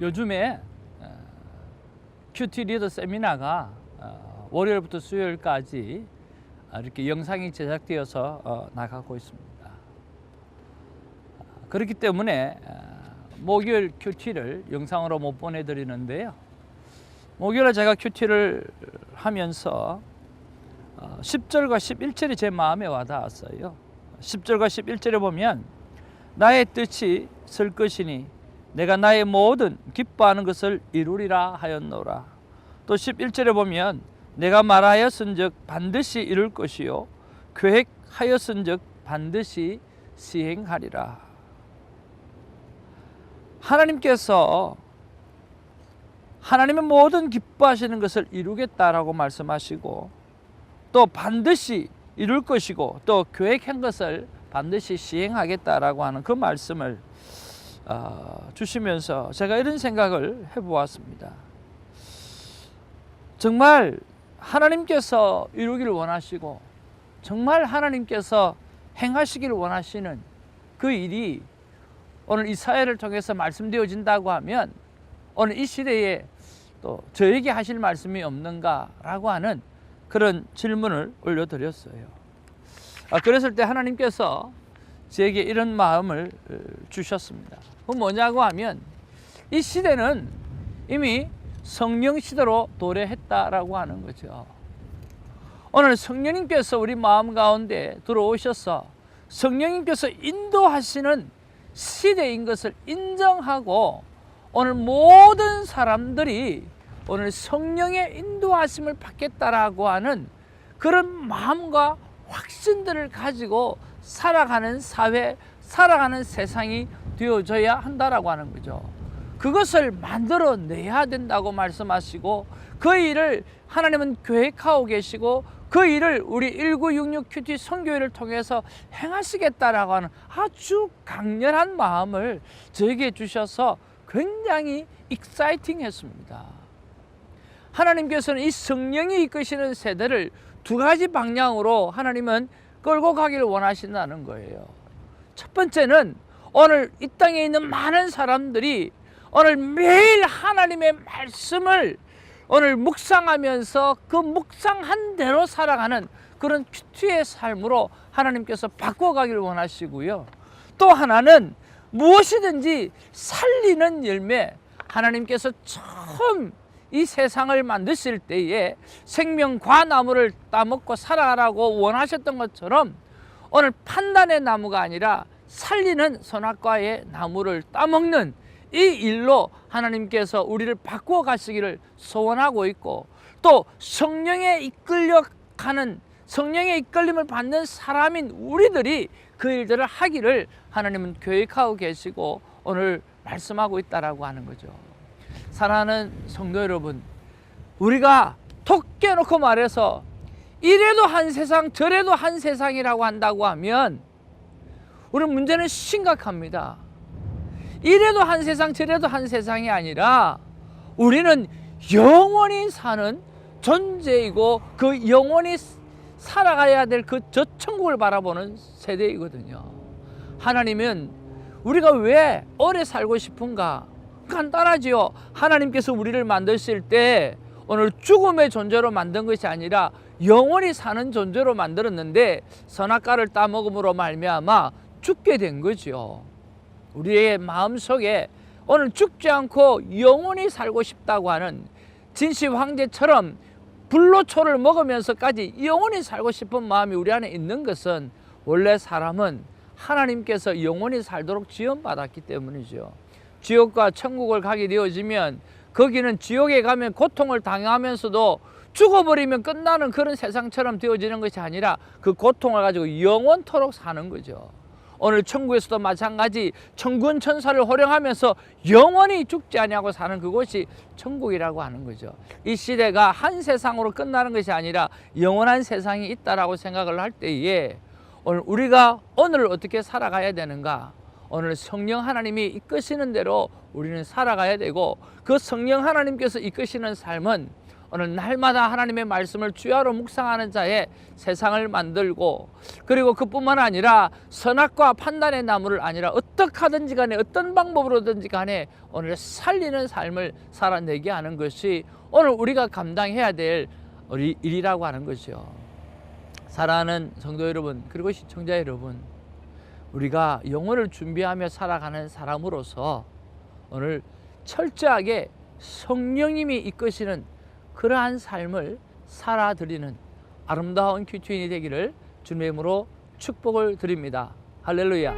요즘에 큐티 리더 세미나가 월요일부터 수요일까지 이렇게 영상이 제작되어서 나가고 있습니다. 그렇기 때문에 목요일 큐티를 영상으로 못 보내드리는데요. 목요일에 제가 큐티를 하면서 10절과 11절이 제 마음에 와닿았어요. 10절과 11절에 보면 나의 뜻이 설 것이니 내가 나의 모든 기뻐하는 것을 이루리라 하였노라. 또 11절에 보면 내가 말하였은즉 반드시 이룰 것이요 계획하였은즉 반드시 시행하리라. 하나님께서 하나님의 모든 기뻐하시는 것을 이루겠다라고 말씀하시고 또 반드시 이룰 것이고 또 계획한 것을 반드시 시행하겠다라고 하는 그 말씀을 주시면서 제가 이런 생각을 해보았습니다. 정말 하나님께서 이루기를 원하시고 정말 하나님께서 행하시기를 원하시는 그 일이 오늘 이 사회를 통해서 말씀되어진다고 하면 오늘 이 시대에 또 저에게 하실 말씀이 없는가라고 하는 그런 질문을 올려드렸어요. 그랬을 때 하나님께서 저에게 이런 마음을 주셨습니다. 그 뭐냐고 하면 이 시대는 이미 성령 시대로 도래했다라고 하는 거죠. 오늘 성령님께서 우리 마음 가운데 들어오셔서 성령님께서 인도하시는 시대인 것을 인정하고 오늘 모든 사람들이 오늘 성령의 인도하심을 받겠다라고 하는 그런 마음과 확신들을 가지고 살아가는 사회, 살아가는 세상이 되어져야 한다라고 하는 거죠. 그것을 만들어내야 된다고 말씀하시고 그 일을 하나님은 계획하고 계시고 그 일을 우리 1966 큐티 선교회를 통해서 행하시겠다라고 하는 아주 강렬한 마음을 저에게 주셔서 굉장히 익사이팅했습니다. 하나님께서는 이 성령이 이끄시는 세대를 두 가지 방향으로 하나님은 끌고 가기를 원하신다는 거예요. 첫 번째는 오늘 이 땅에 있는 많은 사람들이 오늘 매일 하나님의 말씀을 오늘 묵상하면서 그 묵상한 대로 살아가는 그런 큐티의 삶으로 하나님께서 바꿔가기를 원하시고요. 또 하나는 무엇이든지 살리는 열매, 하나님께서 처음 이 세상을 만드실 때에 생명과 나무를 따먹고 살아가라고 원하셨던 것처럼 오늘 판단의 나무가 아니라 살리는 선악과의 나무를 따먹는 이 일로 하나님께서 우리를 바꾸어 가시기를 소원하고 있고 또 성령에 이끌려가는 성령의 이끌림을 받는 사람인 우리들이 그 일들을 하기를 하나님은 계획하고 계시고 오늘 말씀하고 있다라고 하는 거죠. 사랑하는 성도 여러분, 우리가 톡 깨놓고 말해서 이래도 한 세상 저래도 한 세상이라고 한다고 하면 우리 문제는 심각합니다. 이래도 한 세상 저래도 한 세상이 아니라 우리는 영원히 사는 존재이고 그 영원히 살아가야 될 그 저 천국을 바라보는 세대이거든요. 하나님은 우리가 왜 오래 살고 싶은가? 간단하지요. 하나님께서 우리를 만드실 때 오늘 죽음의 존재로 만든 것이 아니라 영원히 사는 존재로 만들었는데 선악과를 따먹음으로 말미암아 죽게 된 거죠. 우리의 마음속에 오늘 죽지 않고 영원히 살고 싶다고 하는 진시 황제처럼 불로초를 먹으면서까지 영원히 살고 싶은 마음이 우리 안에 있는 것은 원래 사람은 하나님께서 영원히 살도록 지원받았기 때문이죠. 지옥과 천국을 가게 되어지면 거기는 지옥에 가면 고통을 당하면서도 죽어버리면 끝나는 그런 세상처럼 되어지는 것이 아니라 그 고통을 가지고 영원토록 사는 거죠. 오늘 천국에서도 마찬가지 천군 천사를 호령하면서 영원히 죽지 아니하고 사는 그곳이 천국이라고 하는 거죠. 이 시대가 한 세상으로 끝나는 것이 아니라 영원한 세상이 있다라고 생각을 할 때에 오늘 우리가 오늘을 어떻게 살아가야 되는가? 오늘 성령 하나님이 이끄시는 대로 우리는 살아가야 되고 그 성령 하나님께서 이끄시는 삶은 오늘 날마다 하나님의 말씀을 주야로 묵상하는 자의 세상을 만들고, 그리고 그뿐만 아니라 선악과 판단의 나무를 아니라 어떻게 하든지 간에 어떤 방법으로든지 간에 오늘 살리는 삶을 살아내게 하는 것이 오늘 우리가 감당해야 될 우리 일이라고 하는 것이요. 사랑하는 성도 여러분, 그리고 시청자 여러분, 우리가 영혼을 준비하며 살아가는 사람으로서 오늘 철저하게 성령님이 이끄시는 그러한 삶을 살아드리는 아름다운 큐티인이 되기를 주님의 이름으로 축복을 드립니다. 할렐루야.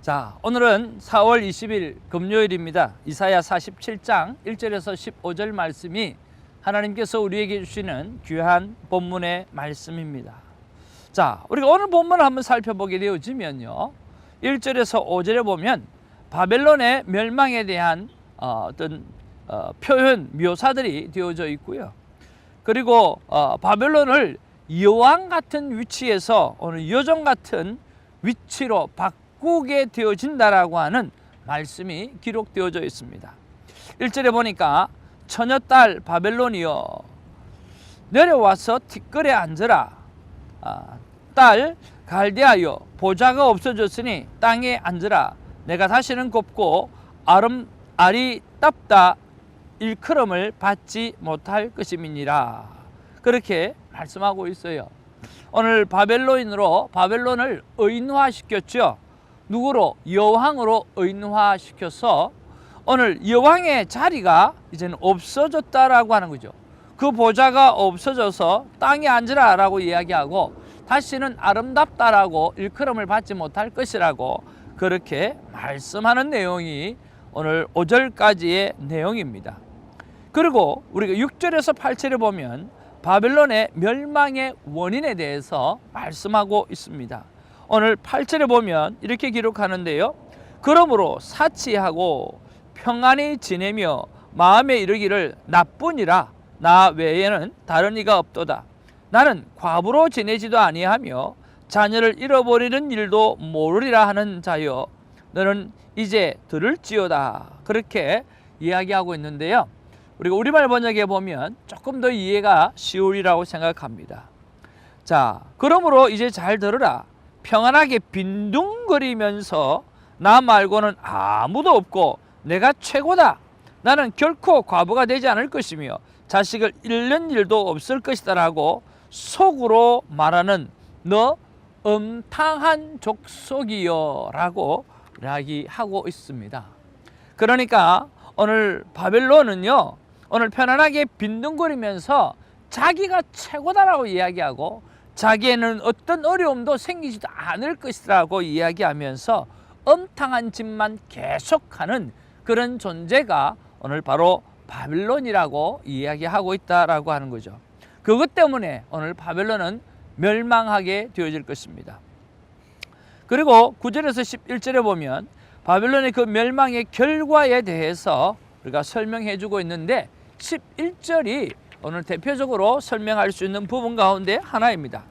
자, 오늘은 4월 20일 금요일입니다. 이사야 47장 1절에서 15절 말씀이 하나님께서 우리에게 주시는 귀한 본문의 말씀입니다. 자, 우리가 오늘 본문을 한번 살펴보게 되어지면요, 1절에서 5절에 보면 바벨론의 멸망에 대한 어떤 표현, 묘사들이 되어져 있고요. 그리고 바벨론을 여왕 같은 위치에서 오늘 여종 같은 위치로 바꾸게 되어진다라고 하는 말씀이 기록되어져 있습니다. 1절에 보니까 처녀딸 바벨론이여 내려와서 티끌에 앉으라. 딸 갈대아여 보좌가 없어졌으니 땅에 앉으라. 내가 다시는 곱고 알이 답다 일컬음을 받지 못할 것임이니라. 그렇게 말씀하고 있어요. 오늘 바벨론으로 바벨론을 의인화시켰죠. 누구로? 여왕으로 의인화시켜서 오늘 여왕의 자리가 이제는 없어졌다라고 하는 거죠. 그 보좌가 없어져서 땅에 앉으라 라고 이야기하고 다시는 아름답다라고 일컬음을 받지 못할 것이라고 그렇게 말씀하는 내용이 오늘 5절까지의 내용입니다. 그리고 우리가 6절에서 8절에 보면 바벨론의 멸망의 원인에 대해서 말씀하고 있습니다. 오늘 8절에 보면 이렇게 기록하는데요. 그러므로 사치하고 평안히 지내며 마음에 이르기를 나뿐이라 나 외에는 다른 이가 없도다. 나는 과부로 지내지도 아니하며 자녀를 잃어버리는 일도 모르리라 하는 자여 너는 이제 들을지어다. 그렇게 이야기하고 있는데요, 우리가 우리말 번역에 보면 조금 더 이해가 쉬우리라고 생각합니다. 자, 그러므로 이제 잘 들으라. 평안하게 빈둥거리면서 나 말고는 아무도 없고 내가 최고다. 나는 결코 과부가 되지 않을 것이며 자식을 잃는 일도 없을 것이다 라고 속으로 말하는 너 음탕한 족속이여 라고 이야기하고 있습니다. 그러니까 오늘 바벨론은요, 오늘 편안하게 빈둥거리면서 자기가 최고다라고 이야기하고 자기에는 어떤 어려움도 생기지도 않을 것이라고 이야기하면서 음탕한 짓만 계속하는 그런 존재가 오늘 바로 바벨론이라고 이야기하고 있다라고 하는 거죠. 그것 때문에 오늘 바벨론은 멸망하게 되어질 것입니다. 그리고 9절에서 11절에 보면 바벨론의 그 멸망의 결과에 대해서 우리가 설명해 주고 있는데 11절이 오늘 대표적으로 설명할 수 있는 부분 가운데 하나입니다.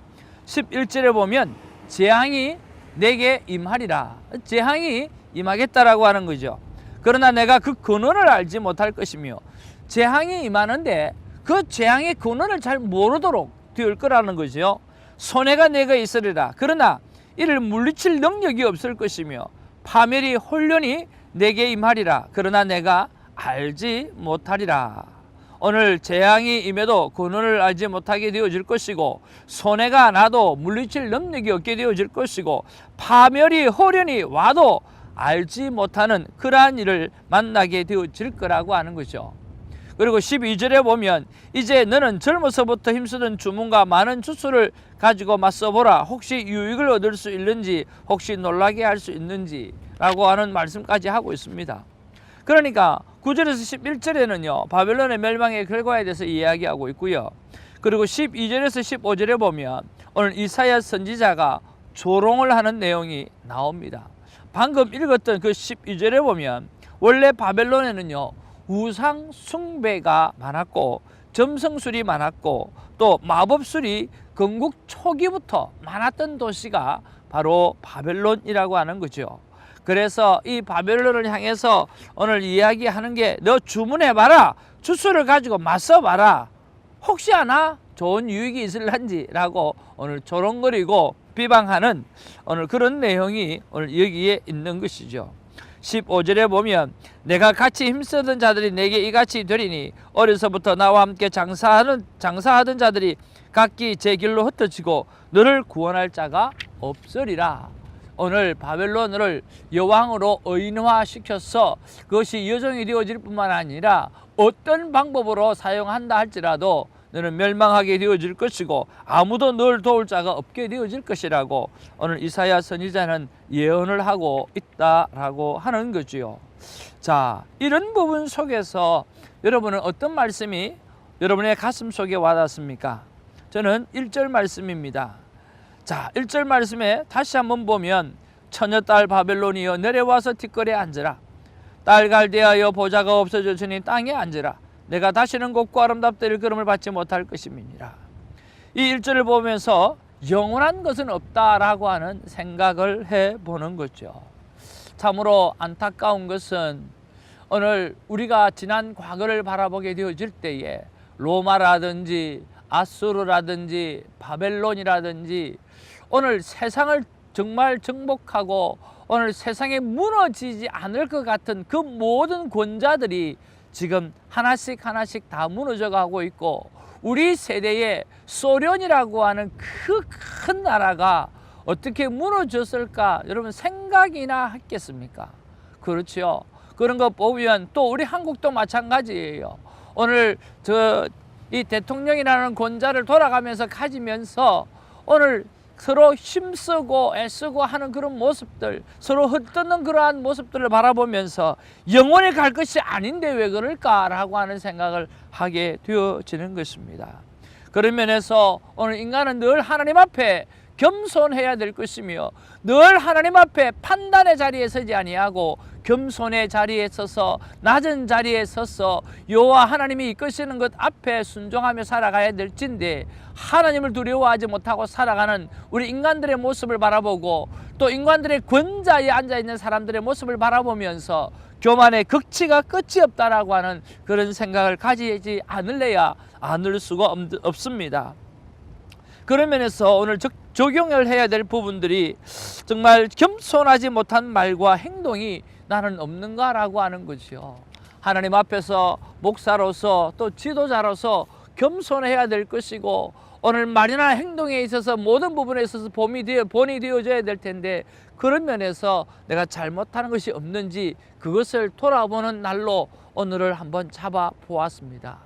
11절에 보면 재앙이 내게 임하리라. 재앙이 임하겠다라고 하는 거죠. 그러나 내가 그 근원을 알지 못할 것이며 재앙이 임하는데 그 재앙의 근원을 잘 모르도록 될 거라는 거죠. 손해가 내게 있으리라. 그러나 이를 물리칠 능력이 없을 것이며 파멸이 혼련이 내게 임하리라. 그러나 내가 알지 못하리라. 오늘 재앙이 임해도 근원을 알지 못하게 되어질 것이고 손해가 나도 물리칠 능력이 없게 되어질 것이고 파멸이 혼련이 와도 알지 못하는 그러한 일을 만나게 되어질 거라고 하는 거죠. 그리고 12절에 보면 이제 너는 젊어서부터 힘쓰던 주문과 많은 주수를 가지고 맞서보라. 혹시 유익을 얻을 수 있는지, 혹시 놀라게 할 수 있는지 라고 하는 말씀까지 하고 있습니다. 그러니까 9절에서 11절에는요 바벨론의 멸망의 결과에 대해서 이야기하고 있고요. 그리고 12절에서 15절에 보면 오늘 이사야 선지자가 조롱을 하는 내용이 나옵니다. 방금 읽었던 그 12절에 보면 원래 바벨론에는요 우상 숭배가 많았고 점성술이 많았고 또 마법술이 건국 초기부터 많았던 도시가 바로 바벨론이라고 하는 거죠. 그래서 이 바벨론을 향해서 오늘 이야기하는 게 너 주문해봐라. 주술을 가지고 맞서봐라. 혹시 하나 좋은 유익이 있을란지라고 오늘 조롱거리고 비방하는 오늘 그런 내용이 오늘 여기에 있는 것이죠. 15절에 보면 내가 같이 힘쓰던 자들이 내게 이같이 되리니 어려서부터 나와 함께 장사하던 자들이 각기 제 길로 흩어지고 너를 구원할 자가 없으리라. 오늘 바벨론을 여왕으로 의인화시켜서 그것이 여종이 되어질 뿐만 아니라 어떤 방법으로 사용한다 할지라도 너는 멸망하게 되어질 것이고 아무도 널 도울 자가 없게 되어질 것이라고 오늘 이사야 선지자는 예언을 하고 있다라고 하는 거지요. 자, 이런 부분 속에서 여러분은 어떤 말씀이 여러분의 가슴 속에 와닿습니까? 저는 1절 말씀입니다. 자, 1절 말씀에 다시 한번 보면 처녀딸 바벨론이여 내려와서 뒷거리에 앉으라. 딸 갈대하여 보좌가 없어졌으니 땅에 앉으라. 내가 다시는 곱고 아름답되를 걸음을 받지 못할 것임이니라. 이 1절을 보면서 영원한 것은 없다라고 하는 생각을 해보는 거죠. 참으로 안타까운 것은 오늘 우리가 지난 과거를 바라보게 되어질 때에 로마라든지 아수르라든지 바벨론이라든지 오늘 세상을 정말 정복하고 오늘 세상에 무너지지 않을 것 같은 그 모든 권자들이 지금 하나씩 다 무너져 가고 있고 우리 세대에 소련이라고 하는 그 큰 나라가 어떻게 무너졌을까 여러분 생각이나 했겠습니까? 그렇죠. 그런 거 보면 또 우리 한국도 마찬가지예요. 오늘 이 대통령이라는 권자를 돌아가면서 가지면서 오늘 서로 힘쓰고 애쓰고 하는 그런 모습들, 서로 흩뜨는 그러한 모습들을 바라보면서 영원히 갈 것이 아닌데 왜 그럴까라고 하는 생각을 하게 되어지는 것입니다. 그런 면에서 오늘 인간은 늘 하나님 앞에 겸손해야 될 것이며 늘 하나님 앞에 판단의 자리에 서지 아니하고 겸손의 자리에 서서 낮은 자리에 서서 여호와 하나님이 이끄시는 것 앞에 순종하며 살아가야 될진데 하나님을 두려워하지 못하고 살아가는 우리 인간들의 모습을 바라보고 또 인간들의 권자에 앉아있는 사람들의 모습을 바라보면서 교만의 극치가 끝이 없다라고 하는 그런 생각을 가지지 않을래야 않을 수가 없습니다. 그런 면에서 오늘 적용을 해야 될 부분들이 정말 겸손하지 못한 말과 행동이 나는 없는가라고 하는 거죠. 하나님 앞에서 목사로서 또 지도자로서 겸손해야 될 것이고 오늘 말이나 행동에 있어서 모든 부분에 있어서 본이 되어져야 될 텐데 그런 면에서 내가 잘못하는 것이 없는지 그것을 돌아보는 날로 오늘을 한번 잡아 보았습니다.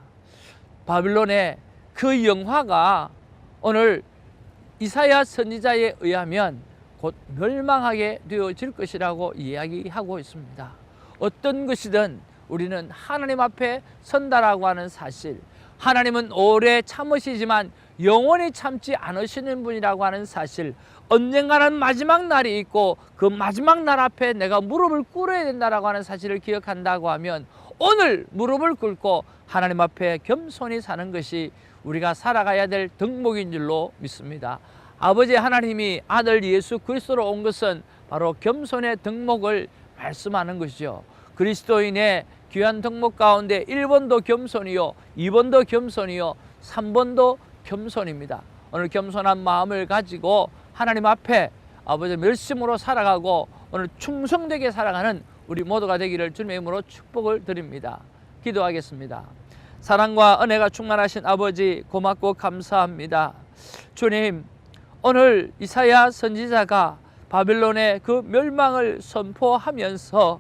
바빌론의 그 영화가 오늘 이사야 선지자에 의하면 곧 멸망하게 되어질 것이라고 이야기하고 있습니다. 어떤 것이든 우리는 하나님 앞에 선다라고 하는 사실, 하나님은 오래 참으시지만 영원히 참지 않으시는 분이라고 하는 사실, 언젠가는 마지막 날이 있고 그 마지막 날 앞에 내가 무릎을 꿇어야 된다라고 하는 사실을 기억한다고 하면 오늘 무릎을 꿇고 하나님 앞에 겸손히 사는 것이 우리가 살아가야 될 덕목인 줄로 믿습니다. 아버지 하나님이 아들 예수 그리스도로 온 것은 바로 겸손의 덕목을 말씀하는 것이죠. 그리스도인의 귀한 덕목 가운데 1번도 겸손이요 2번도 겸손이요 3번도 겸손입니다. 오늘 겸손한 마음을 가지고 하나님 앞에 아버지 멸심으로 살아가고 오늘 충성되게 살아가는 우리 모두가 되기를 주님의 이름으로 축복을 드립니다. 기도하겠습니다. 사랑과 은혜가 충만하신 아버지 고맙고 감사합니다. 주님, 오늘 이사야 선지자가 바벨론의 그 멸망을 선포하면서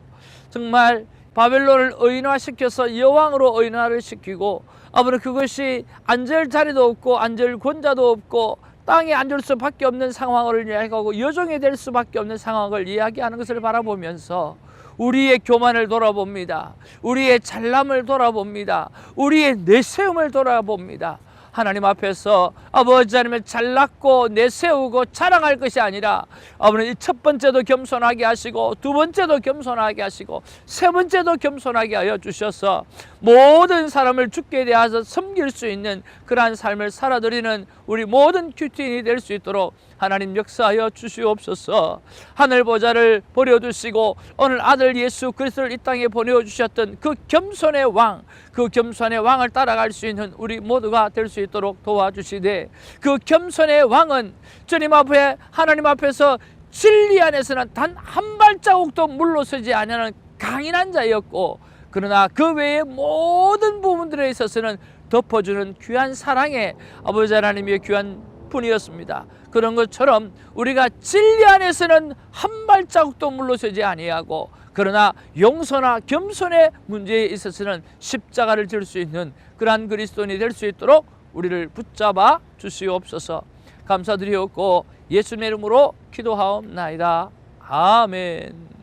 정말 바벨론을 의인화시켜서 여왕으로 의인화를 시키고 아버지 그것이 앉을 자리도 없고 앉을 권자도 없고 땅에 앉을 수밖에 없는 상황을 이야기하고 여종이 될 수밖에 없는 상황을 이야기하는 것을 바라보면서 우리의 교만을 돌아봅니다. 우리의 잘남을 돌아봅니다. 우리의 내세움을 돌아봅니다. 하나님 앞에서 아버지 하나님을 잘났고 내세우고 자랑할 것이 아니라 아버지 첫 번째도 겸손하게 하시고 두 번째도 겸손하게 하시고 세 번째도 겸손하게 하여 주셔서 모든 사람을 주께 대하여 섬길 수 있는 그러한 삶을 살아드리는 우리 모든 큐티인이 될 수 있도록 하나님 역사하여 주시옵소서. 하늘 보좌를 버려두시고 오늘 아들 예수 그리스도를 이 땅에 보내주셨던 그 겸손의 왕, 그 겸손의 왕을 따라갈 수 있는 우리 모두가 될 수 있도록 도와주시되, 그 겸손의 왕은 주님 앞에, 하나님 앞에서 진리 안에서는 단 한 발자국도 물러서지 아니하는 강인한 자였고, 그러나 그 외의 모든 부분들에 있어서는 덮어주는 귀한 사랑의 아버지 하나님의 귀한 분이었습니다. 그런 것처럼 우리가 진리 안에서는 한 발자국도 물러서지 아니하고, 그러나 용서나 겸손의 문제에 있어서는 십자가를 질 수 있는 그러한 그리스도인이 될 수 있도록 우리를 붙잡아 주시옵소서. 감사드리옵고 예수님의 이름으로 기도하옵나이다. 아멘.